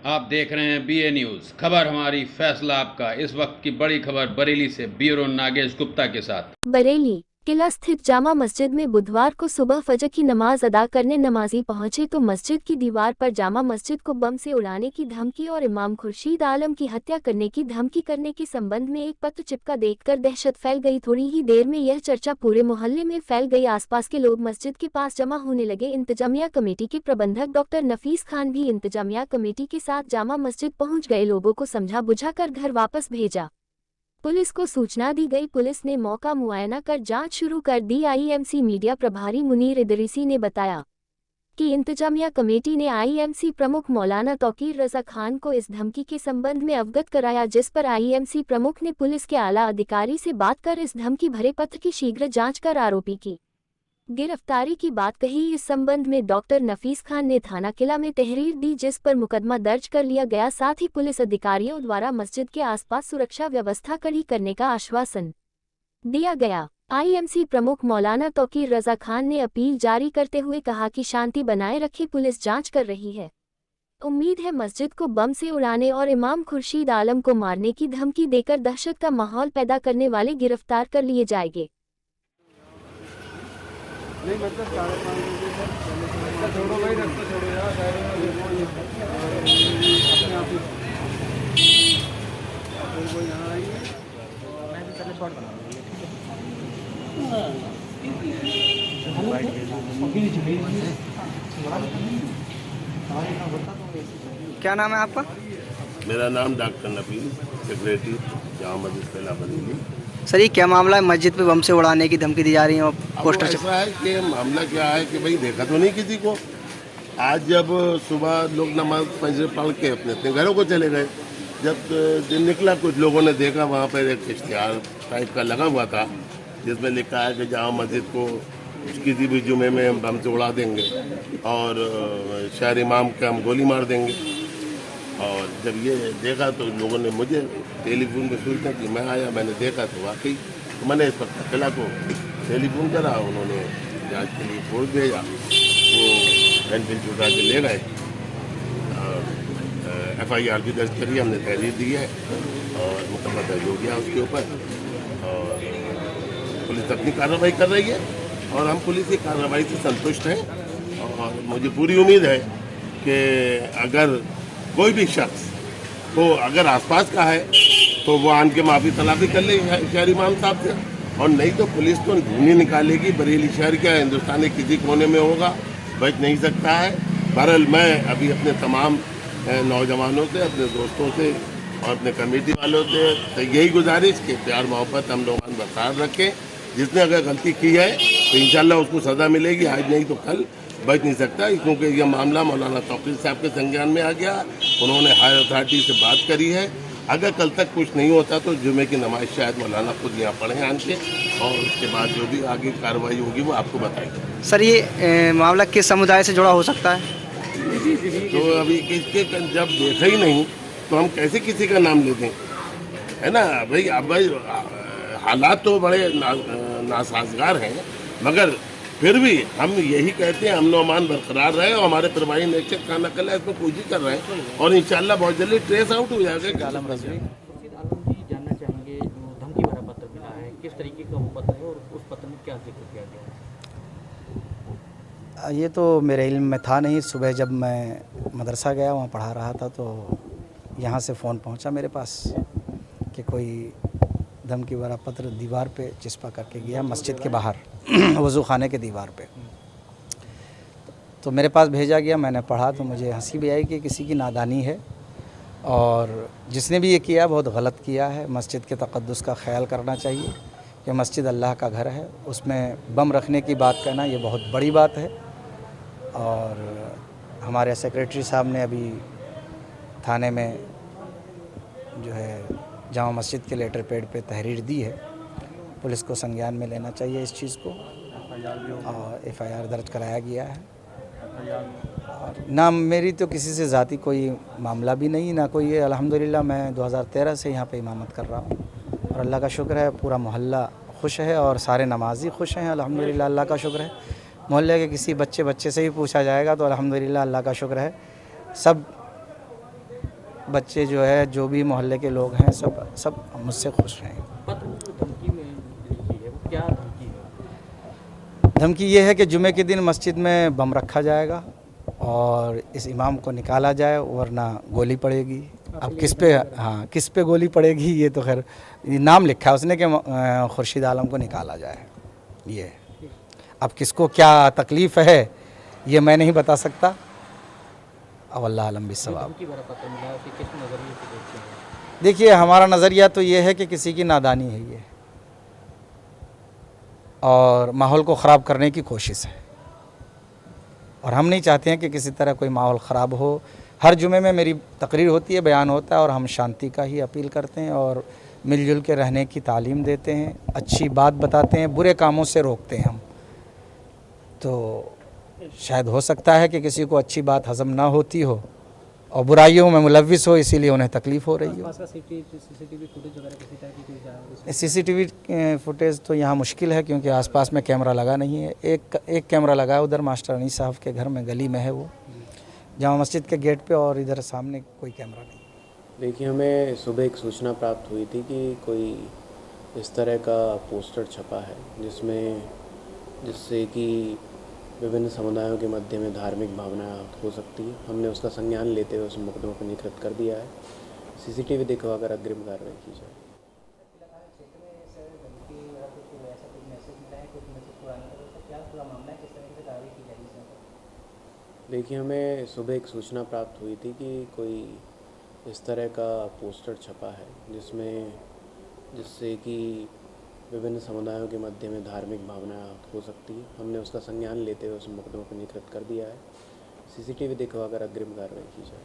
आप देख रहे हैं बीए न्यूज़। खबर हमारी, फैसला आपका। इस वक्त की बड़ी खबर बरेली से ब्यूरो नागेश गुप्ता के साथ। बरेली किला स्थित जामा मस्जिद में बुधवार को सुबह फजर की नमाज अदा करने नमाजी पहुंचे तो मस्जिद की दीवार पर जामा मस्जिद को बम से उड़ाने की धमकी और इमाम खुर्शीद आलम की हत्या करने की धमकी करने के संबंध में एक पत्र चिपका देखकर दहशत फैल गई। थोड़ी ही देर में यह चर्चा पूरे मोहल्ले में फैल गई। आसपास के लोग मस्जिद के पास जमा होने लगे। इंतजामिया कमेटी के प्रबंधक डॉक्टर नफीस खान भी इंतजामिया कमेटी के साथ जामा मस्जिद पहुंच गए। लोगों को समझा बुझाकर घर वापस भेजा। पुलिस को सूचना दी गई। पुलिस ने मौका मुआयना कर जांच शुरू कर दी। आईएमसी मीडिया प्रभारी मुनीर इदरीसी ने बताया कि इंतजामिया कमेटी ने आईएमसी प्रमुख मौलाना तौकीर रजा खान को इस धमकी के संबंध में अवगत कराया, जिस पर आईएमसी प्रमुख ने पुलिस के आला अधिकारी से बात कर इस धमकी भरे पत्र की शीघ्र जांच कर आरोपी की गिरफ्तारी की बात कही। इस संबंध में डॉक्टर नफीस खान ने थाना किला में तहरीर दी, जिस पर मुकदमा दर्ज कर लिया गया। साथ ही पुलिस अधिकारियों द्वारा मस्जिद के आसपास सुरक्षा व्यवस्था कड़ी करने का आश्वासन दिया गया। आईएमसी प्रमुख मौलाना तौकीर रजा खान ने अपील जारी करते हुए कहा कि शांति बनाए रखे, पुलिस जांच कर रही है। उम्मीद है मस्जिद को बम से उड़ाने और इमाम खुर्शीद आलम को मारने की धमकी देकर दहशत का माहौल पैदा करने वाले गिरफ्तार कर लिए जाएंगे। नहीं मतलब 5:30 बजे सर छोड़ो भाई, रास्ता छोड़ो यार, अपने आप ही कोई यहाँ आएंगे। मैं भी पहले शॉट बना क्या नाम है आपका? मेरा नाम डॉक्टर नबील, सेक्रेटरी जामा मस्जिद पहला बरेली। सर ये क्या मामला है? मस्जिद पे बम से उड़ाने की धमकी दी जा रही है और पोस्टर ऐसा है कि मामला क्या है कि भाई देखा तो नहीं किसी को। आज जब सुबह लोग नमाज फजर पढ़ के अपने अपने घरों को चले गए, जब दिन निकला कुछ लोगों ने देखा वहाँ पर एक इश्तिहार टाइप का लगा हुआ था जिसमें लिखा है कि जामा मस्जिद को किसी भी जुमे में हम बम से उड़ा देंगे और शहर इमाम के हम गोली मार देंगे। और जब ये देखा तो लोगों ने मुझे टेलीफोन पे सूचना की, मैं आया, मैंने देखा तो वाकई तो मैंने इस पर किला को टेलीफोन करा, उन्होंने जांच के लिए फोर्स भेजा, वो पेंशन चुका के ले गए। FIR भी दर्ज करी, हमने तहरीर दी है और मुकदमा दर्ज हो गया उसके ऊपर और पुलिस अपनी कार्रवाई कर रही है और हम पुलिस की कार्रवाई से संतुष्ट हैं। और मुझे पूरी उम्मीद है कि अगर कोई भी शख्स वो अगर आसपास का है तो वो आन के माफ़ी तलाफी कर ले शहर इमाम साहब से, और नहीं तो पुलिस तो ढूंढी निकालेगी। बरेली शहर क्या हिंदुस्तान के किसी कोने में होगा, बच नहीं सकता है। बहरहाल मैं अभी अपने तमाम नौजवानों से, अपने दोस्तों से और अपने कमेटी वालों से तो यही गुजारिश कि प्यार मोहब्बत हम लोग बरकरार रखें। जिसने अगर गलती की है तो इंशाल्लाह उसको सज़ा मिलेगी, आज नहीं तो कल बच नहीं सकता, क्योंकि यह मामला मौलाना तौकीर साहब के संज्ञान में आ गया। उन्होंने हायर अथॉरिटी से बात करी है। अगर कल तक कुछ नहीं होता तो जुमे की नमाज शायद मौलाना खुद यहाँ पढ़ें आन के, और उसके बाद जो भी आगे कार्रवाई होगी वो आपको बताएंगे। सर ये मामला किस समुदाय से जुड़ा हो सकता है? तो अभी किसके जब देखा ही नहीं तो हम कैसे किसी का नाम ले दें, है ना भाई। अब भाई हालात तो बड़े नासाजगार हैं, मगर फिर भी हम यही कहते हैं अमन व अमान बरकरार रहे और हमारे प्रभारी निरीक्षक खाना कला इसमें कोशिश कर रहे हैं और इंशाल्लाह बहुत जल्दी ट्रेस आउट हो जाएगा। आलम जी जानना चाहेंगे, जो धमकी भरा पत्र मिला है किस तरीके का वो पत्र है और उस पत्र में क्या जिक्र किया गया है? ये तो मेरे इल्म में था नहीं। सुबह जब मैं मदरसा गया, वहाँ पढ़ा रहा था, तो यहाँ से फ़ोन पहुँचा मेरे पास कि कोई धमकी भरा पत्र दीवार पे चिपका करके गया मस्जिद के बाहर वज़ू खाने के दीवार पे। तो मेरे पास भेजा गया, मैंने पढ़ा तो मुझे हंसी भी आई कि किसी की नादानी है और जिसने भी ये किया बहुत गलत किया है। मस्जिद के तक़द्दुस का ख्याल करना चाहिए कि मस्जिद अल्लाह का घर है, उसमें बम रखने की बात कहना ये बहुत बड़ी बात है। और हमारे सेक्रेटरी साहब ने अभी थाने में जो है जामा मस्जिद के लेटर पैड पे तहरीर दी है। पुलिस को संज्ञान में लेना चाहिए इस चीज़ को और FIR दर्ज कराया गया है। और ना मेरी तो किसी से ज़ाती कोई मामला भी नहीं, ना कोई है। अल्हम्दुलिल्लाह मैं 2013 से यहाँ पे इमामत कर रहा हूँ और अल्लाह का शुक्र है पूरा मोहल्ला खुश है और सारे नमाजी खुश हैं अल्हम्दुलिल्लाह, अल्लाह का शुक्र है। मोहल्ले के किसी बच्चे से भी पूछा जाएगा तो अल्हम्दुलिल्लाह अल्लाह का शुक्र है, सब बच्चे जो है, जो भी मोहल्ले के लोग हैं, सब मुझसे खुश हैं। पत्र में जो धमकी में लिखी है वो क्या धमकी है? धमकी ये है कि जुमे के दिन मस्जिद में बम रखा जाएगा और इस इमाम को निकाला जाए वरना गोली पड़ेगी। अब किस पे गोली पड़ेगी ये तो खैर नाम लिखा है उसने कि खुर्शीद आलम को निकाला जाए। ये अब किसको क्या तकलीफ़ है ये मैं नहीं बता सकता। अब अल्लाह आलम बिस्सवाब। धमकी भरा पत्र मिला है उसे किस नज़रिए से देखते हैं? देखिए, हमारा नज़रिया तो ये है कि किसी की नादानी है ये और माहौल को ख़राब करने की कोशिश है और हम नहीं चाहते हैं कि किसी तरह कोई माहौल ख़राब हो। हर जुमे में मेरी तकरीर होती है, बयान होता है और हम शांति का ही अपील करते हैं और मिलजुल के रहने की तालीम देते हैं, अच्छी बात बताते हैं, बुरे कामों से रोकते हैं हम। तो शायद हो सकता है कि किसी को अच्छी बात हज़म ना होती हो और बुराइयों में मुलव्विस हो, इसीलिए उन्हें तकलीफ़ हो रही हो। सीसीटीवी फुटेज तो यहाँ मुश्किल है क्योंकि आसपास में कैमरा लगा नहीं है। एक कैमरा लगा है उधर मास्टर अनी साहब के घर में, गली में है वो, जामा मस्जिद के गेट पे, और इधर सामने कोई कैमरा नहीं। देखिए, हमें सुबह एक सूचना प्राप्त हुई थी कि कोई इस तरह का पोस्टर छपा है जिससे कि विभिन्न समुदायों के मध्य में धार्मिक भावना हो सकती है। हमने उसका संज्ञान लेते हुए उस मुकदमे को निकृत कर दिया है। सीसीटीवी दिखवाकर अग्रिम कार्रवाई की जाए। देखिए, हमें सुबह एक सूचना प्राप्त हुई थी कि कोई इस तरह का पोस्टर छपा है जिससे कि विभिन्न समुदायों के मध्य में धार्मिक भावना हो सकती है। हमने उसका संज्ञान लेते हुए उस मुकदमे को निकृत कर दिया है। सीसीटीवी दिखवाकर अग्रिम कार्रवाई की जाए।